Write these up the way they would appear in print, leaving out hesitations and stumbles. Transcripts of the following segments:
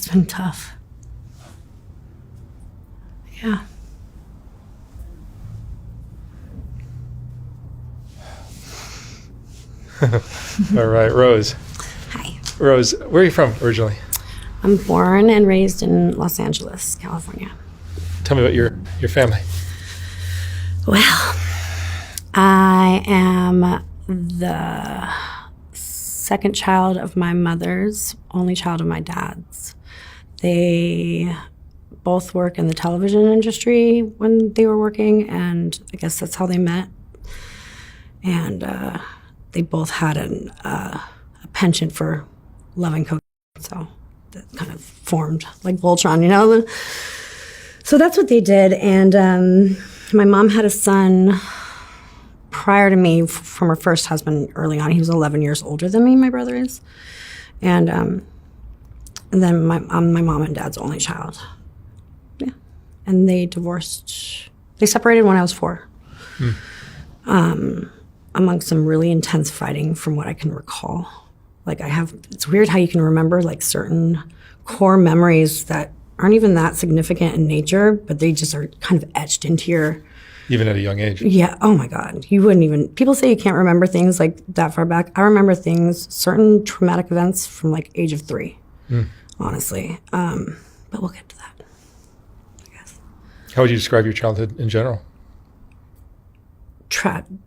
it's been tough. Yeah. All right, Rose. Hi. Rose, where are you from originally? I'm born and raised in Los Angeles, California. Tell me about your family. Well, I am the second child of my mother's, only child of my dad's. They both work in the television industry when they were working, and I guess that's how they met. And they both had a penchant for loving cocaine, so that kind of formed like Voltron, you know? So that's what they did, and my mom had a son prior to me from her first husband early on. He was 11 years older than me, my brother is. And then I'm my mom and dad's only child. Yeah. And they divorced. They separated when I was 4. Among some really intense fighting from what I can recall. Like it's weird how you can remember like certain core memories that aren't even that significant in nature, but they just are kind of etched into your... Even at a young age. Yeah, oh my God. You wouldn't even... People say you can't remember things like that far back. I remember things, certain traumatic events from like age of 3, honestly. But we'll get to that, I guess. How would you describe your childhood in general?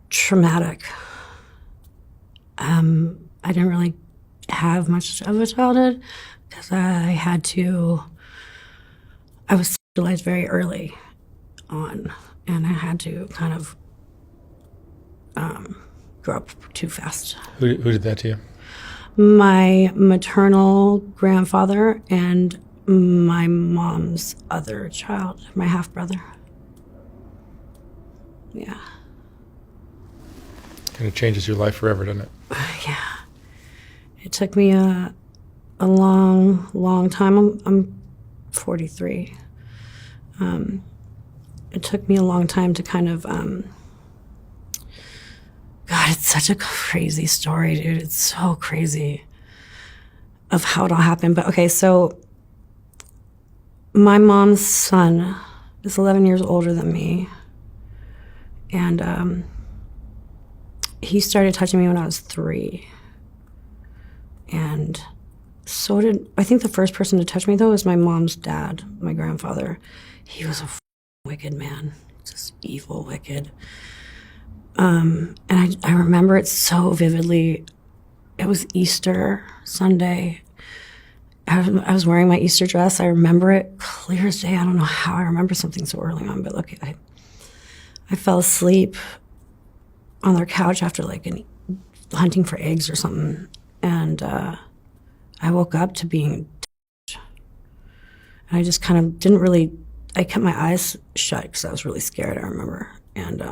Traumatic. I didn't really have much of a childhood because I was sexualized very early on, and I had to kind of grow up too fast. Who did that to you? My maternal grandfather and my mom's other child, my half-brother. Yeah. And it changes your life forever, doesn't it? Yeah. It took me a long, long time. I'm 43. It took me a long time to kind of, God, it's such a crazy story, dude. It's so crazy of how it all happened. But okay, so my mom's son is 11 years older than me. And he started touching me when I was 3. And so I think the first person to touch me, though, was my mom's dad, my grandfather. He was a wicked man, just evil, wicked. And I remember it so vividly. It was Easter Sunday. I was wearing my Easter dress. I remember it clear as day. I don't know how I remember something so early on, but look, I fell asleep on their couch after like hunting for eggs or something. And I woke up to being touched. And I just kind of didn't really, I kept my eyes shut because I was really scared, I remember. And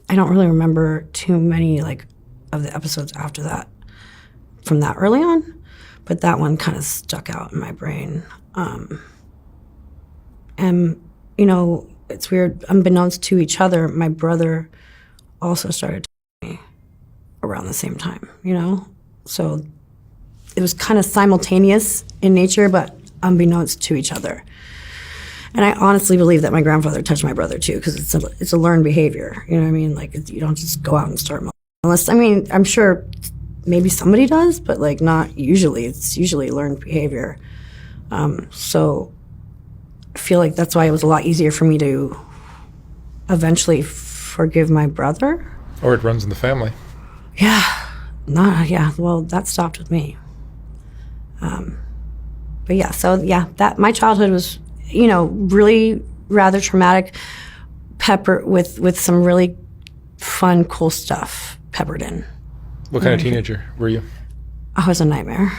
I don't really remember too many like of the episodes after that from that early on, but that one kind of stuck out in my brain. And, you know, it's weird, unbeknownst to each other, my brother also started touching me around the same time, you know? So it was kind of simultaneous in nature, but unbeknownst to each other. And I honestly believe that my grandfather touched my brother too, because it's a learned behavior, you know what I mean? Like, you don't just go out and start unless, I mean, I'm sure maybe somebody does, but like not usually. It's usually learned behavior. So I feel like that's why it was a lot easier for me to eventually forgive my brother. Or it runs in the family. Yeah. Well, that stopped with me. But yeah, so yeah, my childhood was, you know, really rather traumatic, peppered with some really fun, cool stuff peppered in. What kind of teenager were you? I was a nightmare.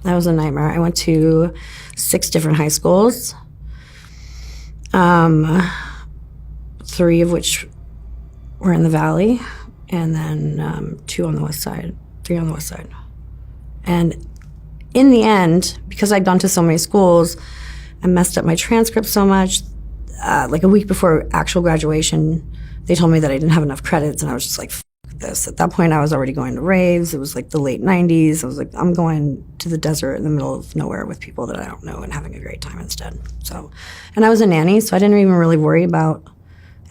That was a nightmare. I went to 6 different high schools, 3 of which were in the Valley, and then 2 on the West Side, 3 on the West Side. And in the end, because I'd gone to so many schools, I messed up my transcript so much. Like a week before actual graduation, they told me that I didn't have enough credits, and I was just like, this. At that point, I was already going to raves. It was like the late 90s. I was like, I'm going to the desert in the middle of nowhere with people that I don't know and having a great time instead. So, and I was a nanny, so I didn't even really worry about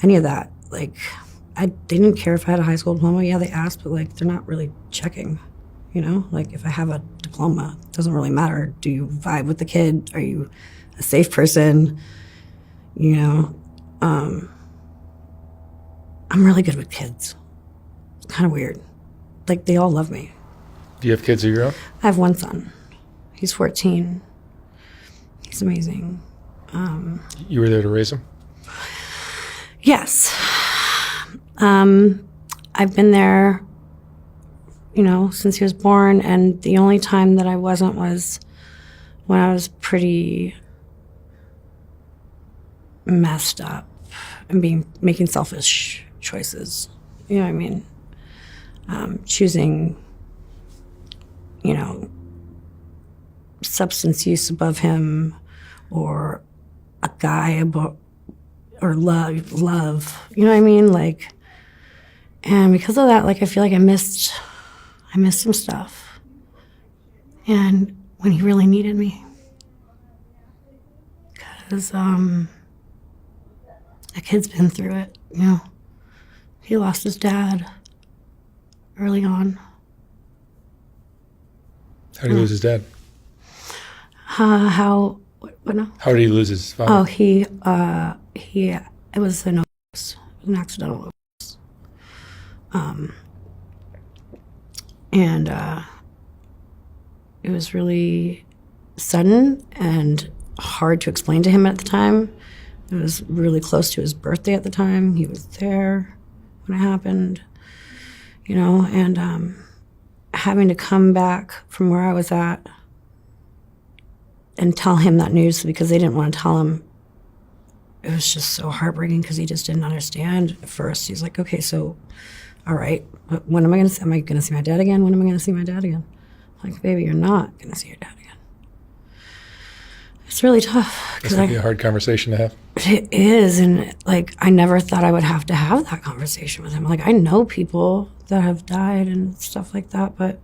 any of that. Like, they didn't care if I had a high school diploma. Yeah, they asked, but like, they're not really checking, you know? Like, if I have a diploma, it doesn't really matter. Do you vibe with the kid? Are you a safe person? You know? I'm really good with kids. It's kind of weird. Like, they all love me. Do you have kids of your own? I have one son. He's 14. He's amazing. You were there to raise them? Yes. I've been there, you know, since he was born, and the only time that I wasn't was when I was pretty messed up and making selfish choices. You know what I mean? Choosing, you know, substance use above him, or a guy above, or love, you know what I mean? Like, and because of that, like, I feel like I missed some stuff. And when he really needed me, because the kid's been through it, you know. He lost his dad early on. How did he lose his dad? What now? How did he lose his father? Oh, it was an overdose, an accidental overdose. And it was really sudden and hard to explain to him at the time. It was really close to his birthday at the time. He was there when it happened, you know, and having to come back from where I was at and tell him that news because they didn't want to tell him. It was just so heartbreaking because he just didn't understand at first. He's like, okay, so, all right, but when am I going to see my dad again? When am I going to see my dad again? I'm like, baby, you're not going to see your dad again. It's really tough. This would be a hard conversation to have. It is, and like, I never thought I would have to have that conversation with him. Like, I know people that have died and stuff like that, but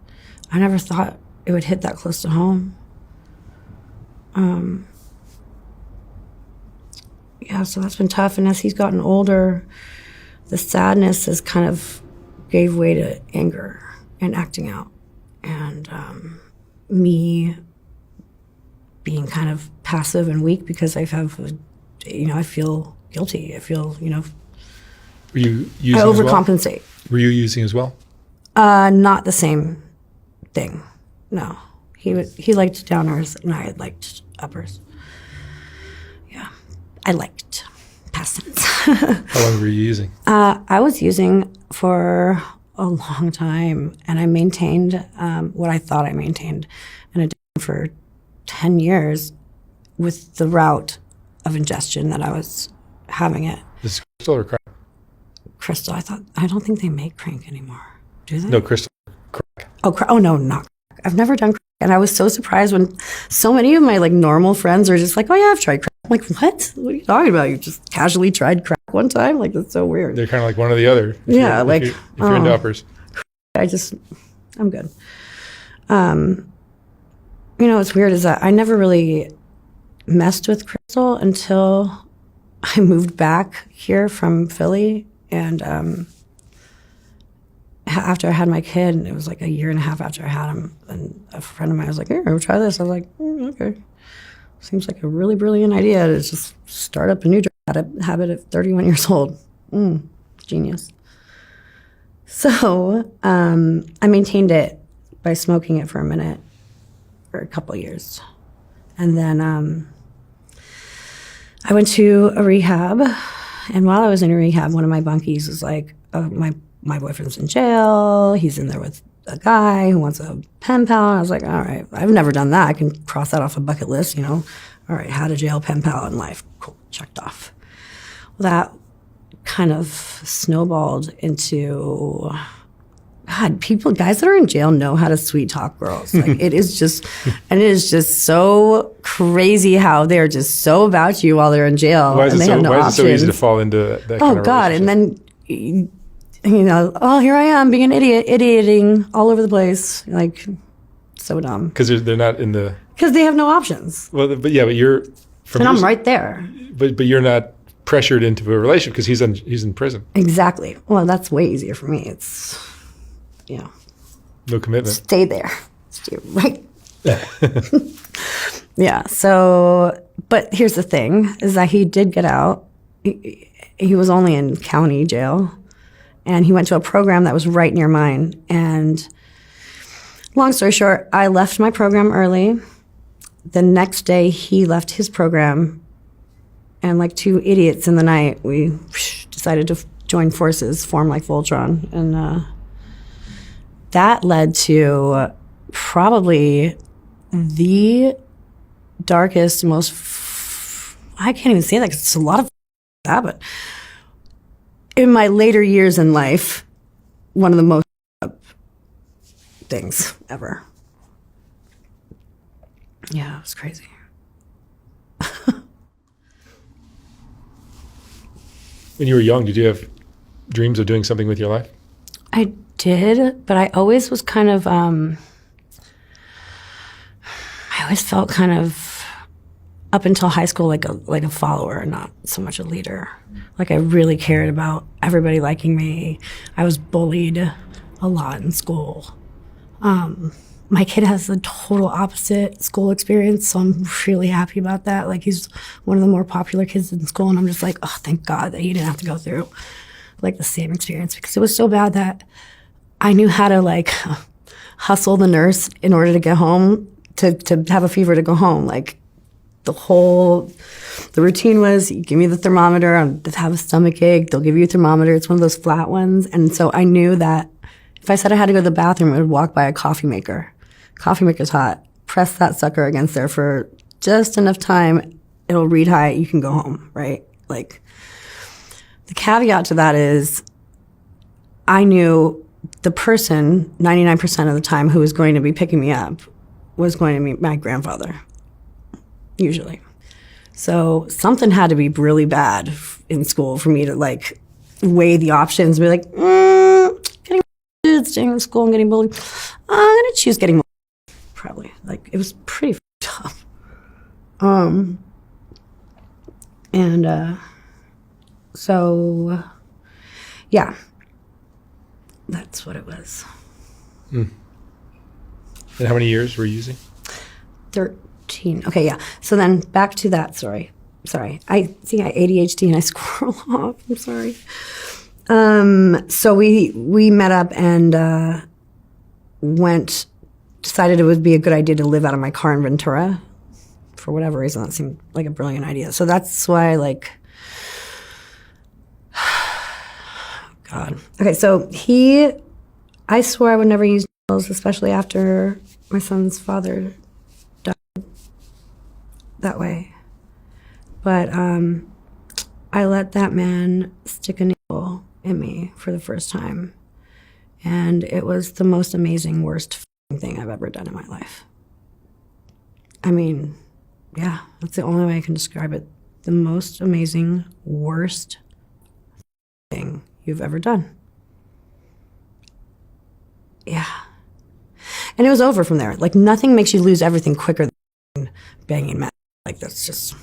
I never thought it would hit that close to home. Yeah, so that's been tough. And as he's gotten older, the sadness has kind of gave way to anger and acting out. And me being kind of passive and weak because I feel guilty. I feel, Were you using I overcompensate. As well? Were you using as well? Not the same thing. No. He liked downers and I liked uppers. Yeah. I liked past tense. How long were you using? I was using for a long time, and I maintained what I thought I maintained an addiction for 10 years with the route of ingestion that I was having it. This is crystal or crack? Crystal. I don't think they make crank anymore. Do they? No, crystal. Crack. Oh, no, not crack. I've never done crack. And I was so surprised when so many of my like normal friends are just like, oh yeah, I've tried crack. I'm like, what? What are you talking about? You just casually tried crack one time? Like, that's so weird. They're kind of like one or the other. Yeah, if you're into uppers. I'm good. What's weird is that I never really messed with crystal until I moved back here from Philly. And after I had my kid, and it was like a year and a half after I had him, and a friend of mine was like, here, try this. I was like, okay. Seems like a really brilliant idea to just start up a new habit at 31 years old. Genius. So I maintained it by smoking it for a minute, for a couple years. And then I went to a rehab. And while I was in a rehab, one of my bunkies was like, my boyfriend's in jail. He's in there with a guy who wants a pen pal. And I was like, all right, I've never done that. I can cross that off a bucket list, All right, had a jail pen pal in life. Cool, checked off. Well, that kind of snowballed into, God, guys that are in jail know how to sweet talk girls. Like, it is just so crazy how they're just so about you while they're in jail. Why is and it they have no so options. easy to fall into that kind of God, relationship? and then you know, oh, here I am being an idiot, idioting all over the place. Like, so dumb. Because they're not in the. Because they have no options. Well, but you're. And I'm right there. But you're not pressured into a relationship because he's in prison. Exactly. Well, that's way easier for me. It's, you know. No commitment. Stay there. Stay right. Yeah. So, but here's the thing: is that he did get out. He was only in county jail, and he went to a program that was right near mine. And long story short, I left my program early. The next day, he left his program, and like two idiots in the night, we decided to join forces, form like Voltron, and that led to probably the darkest, most I can't even say that because it's a lot of that, but in my later years in life, one of the most things ever. Yeah, it was crazy. When you were young, did you have dreams of doing something with your life? I did, but I always was kind of, I always felt kind of, up until high school, like a follower, not so much a leader. Like I really cared about everybody liking me. I was bullied a lot in school. My kid has the total opposite school experience, so I'm really happy about that. Like he's one of the more popular kids in school, and I'm just like, oh, thank God that he didn't have to go through like the same experience, because it was so bad that I knew how to like hustle the nurse in order to get home, to have a fever to go home. Like the routine was, you give me the thermometer, I'll have a stomach ache, they'll give you a thermometer. It's one of those flat ones. And so I knew that if I said I had to go to the bathroom, I would walk by a coffee maker. Coffee maker's hot. Press that sucker against there for just enough time. It'll read high. You can go home, right? Like the caveat to that is I knew the person 99% of the time who was going to be picking me up was going to be my grandfather, usually. So something had to be really bad in school for me to like weigh the options and be like, getting bullied, staying in school and getting bullied. I'm going to choose getting bullied. Probably. Like, it was pretty tough. So, yeah. That's what it was. And how many years were you using? 13. Okay, yeah. So then back to that story. Sorry. I think I ADHD and I squirrel off. I'm sorry. So we met up and decided it would be a good idea to live out of my car in Ventura. For whatever reason, that seemed like a brilliant idea. So that's why, like, God. Okay, so I swore I would never use needles, especially after my son's father died that way. But I let that man stick a needle in me for the first time. And it was the most amazing, worst thing I've ever done in my life. I mean, yeah, that's the only way I can describe it. The most amazing, worst thing you've ever done. Yeah. And it was over from there. Like, nothing makes you lose everything quicker than banging men. Like, that's just,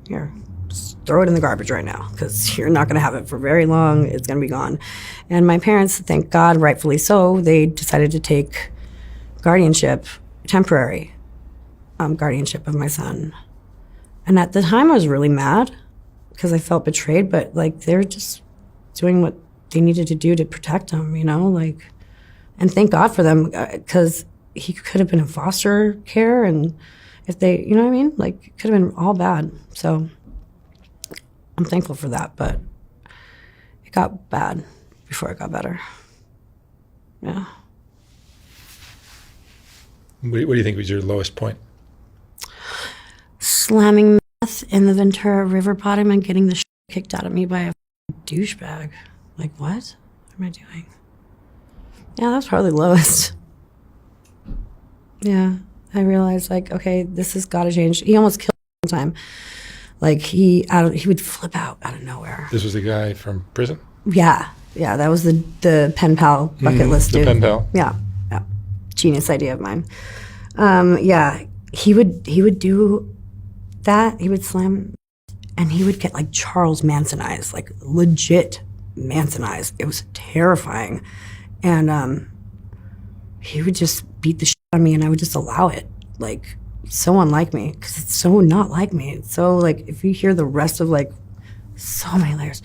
here, just throw it in the garbage right now, because you're not going to have it for very long. It's going to be gone. And my parents, thank God, rightfully so, they decided to take guardianship, temporary guardianship of my son. And at the time I was really mad because I felt betrayed, but like they're just doing what they needed to do to protect him, you know, like, and thank God for them, because he could have been in foster care, and if they, you know what I mean? Like, it could have been all bad. So I'm thankful for that, but it got bad before it got better. Yeah. What do you think was your lowest point? Slamming meth in the Ventura River bottom and getting the shit kicked out of me by a douchebag. Like, what am I doing? Yeah, that's probably the lowest. Yeah, I realized, like, okay, this has got to change. He almost killed me one time. Like, he would flip out out of nowhere. This was the guy from prison? Yeah. Yeah, that was the pen pal bucket list The dude. pen pal. Yeah, yeah, genius idea of mine. Yeah, he would do that. He would slam, and he would get like Charles Manson eyes, like legit Manson eyes. It was terrifying, and he would just beat the shit out of me, and I would just allow it. Like, so unlike me, because it's so not like me. It's so like, if you hear the rest of like so many layers,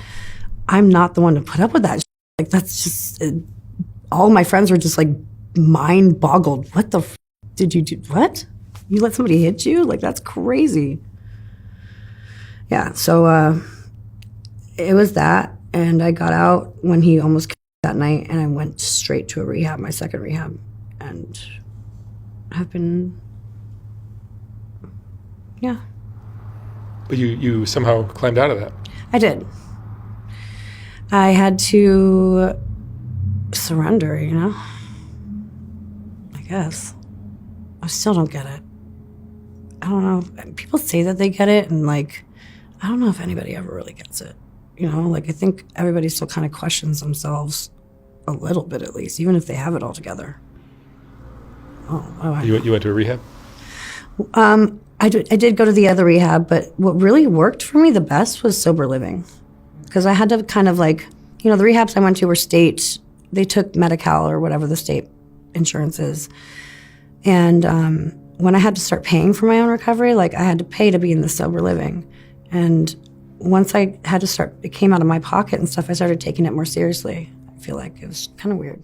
I'm not the one to put up with that shit. Like, that's just all my friends were just like mind boggled. What the did you do? What? You let somebody hit you? Like, that's crazy. Yeah, so it was that, and I got out when he almost killed me that night, and I went straight to a rehab, my second rehab, and I've been, yeah. But you somehow climbed out of that. I did. I had to surrender, you know? I guess. I still don't get it. I don't know. People say that they get it, and like, I don't know if anybody ever really gets it. You know, like, I think everybody still kind of questions themselves a little bit, at least, even if they have it all together. You went to a rehab? I did go to the other rehab, but what really worked for me the best was sober living. Because I had to kind of like, you know, the rehabs I went to were state, they took Medi-Cal or whatever the state insurance is. And when I had to start paying for my own recovery, like, I had to pay to be in the sober living. And once I had to start, it came out of my pocket and stuff, I started taking it more seriously. I feel like it was kind of weird.